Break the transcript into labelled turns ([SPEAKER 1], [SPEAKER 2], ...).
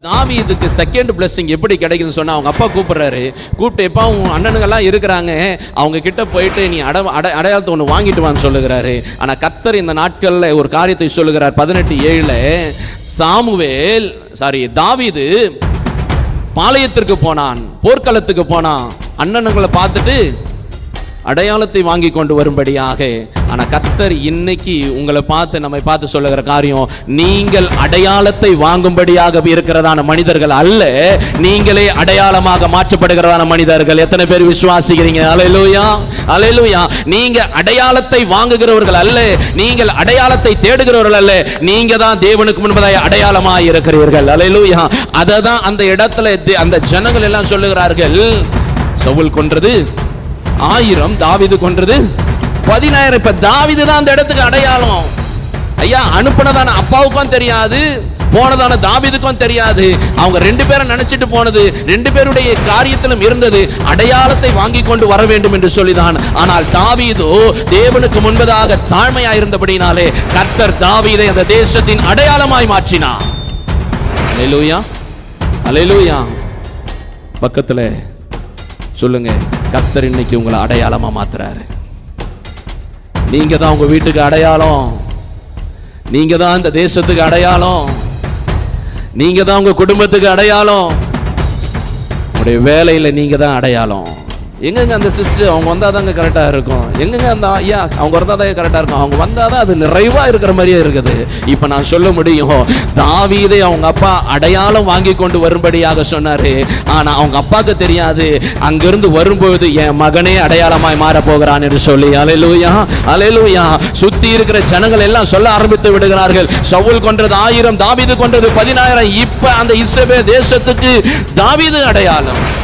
[SPEAKER 1] தாவீதுக்கு second blessing எப்படி கிடைக்குதுன்னு சொன்னா, அவங்க அப்பா கூப்பிடுறாரு. கூப்பிட்டு எப்பா உன் அண்ணனுங்கெல்லாம் இருக்கிறாங்க, அவங்க கிட்ட போயிட்டு நீ அடையாளத்தை ஒன்று வாங்கிட்டு வான்னு சொல்லுகிறாரு. ஆனா கர்த்தர் இந்த நாட்கள்ல ஒரு காரியத்தை சொல்லுகிறார். 18:7 தாவீது பாளையத்திற்கு போனான், போர்க்களத்துக்கு போனான், அண்ணனுங்களை பார்த்துட்டு அடையாளத்தை வாங்கி கொண்டு வரும்படியாக. ஆனா கர்த்தர் இன்னைக்கு உங்களை பார்த்து நம்மை பார்த்து சொல்லுகிற காரியம், நீங்கள் அடையாளத்தை வாங்கும்படியாக இருக்கிறதான மனிதர்கள் அல்ல, நீங்களே அடையாளமாக மாற்றப்படுகிறதான மனிதர்கள். எத்தனை பேர் விசுவாசிக்கிறீங்க? அல்லேலூயா, அல்லேலூயா. நீங்க அடையாளத்தை வாங்குகிறவர்கள் அல்ல, நீங்கள் அடையாளத்தை தேடுகிறவர்கள் அல்ல, நீங்க தான் தேவனுக்கு முன்பதாக அடையாளமாக இருக்கிறீர்கள். அல்லேலூயா. அதை தான் அந்த இடத்துல அந்த ஜனங்கள் எல்லாம் சொல்லுகிறார்கள், சவுல் கொன்றது 1000, தாவீது கொன்றது 10000. இப்ப தாவீது தான் அந்த இடத்துக்கு அடையாளம். ஐயா, அனுப்புனதான அப்பாவுக்கும் தெரியாது, போனதான தாவீதுக்கும் தெரியாது. அவங்க 2 பேரும் நினைச்சிட்டு போனது 2 பேருடைய காரியத்திலும் இருந்தது அடையாளத்தை வாங்கி கொண்டு வர வேண்டும் என்று சொல்லிதான். ஆனால் தாவீதோ தேவனுக்கு முன்பதாக தாழ்மையாய் இருந்தபடினாலே கர்த்தர் தாவீதை அந்த தேசத்தின் அடையாளமாய் மாற்றினார். அல்லேலூயா, அல்லேலூயா. பக்கத்துல சொல்லுங்க, கர்த்தர் இன்னைக்கு உங்களை அடையாளமா மாத்துறாரு. நீங்க தான் உங்க வீட்டுக்கு அடையாளம், நீங்க தான் இந்த தேசத்துக்கு அடையாளம், நீங்க தான் உங்க குடும்பத்துக்கு அடையாளம், உங்களுடைய வேலையில நீங்க தான் அடையாளம். எங்கெங்க அந்த சிஸ்டர் அவங்க வந்தாதாங்க கரெக்டா இருக்கும், எங்கெங்க அந்த ஐயா அவங்க வந்தாதான் கரெக்டா இருக்கும், அவங்க வந்தாதான் அது நிறைவா இருக்கிற மாதிரியே இருக்குது. இப்ப நான் சொல்ல முடியும், தாவீதை அவங்க அப்பா அடையாளம் வாங்கி கொண்டு வரும்படியாக சொன்னாரு. ஆனா அவங்க அப்பாவுக்கு தெரியாது, அங்கிருந்து வரும்போது என் மகனே அடையாளமாய் மாற போகிறான் என்று சொல்லி. அல்லேலூயா, அல்லேலூயா. சுத்தி இருக்கிற ஜனங்கள் எல்லாம் சொல்ல ஆரம்பித்து விடுகிறார்கள், சவுல் கொன்றது 1000, தாவீது கொன்றது 10000. இப்ப அந்த இஸ்ரவேல் தேசத்துக்கு தாவீது அடையாளம்.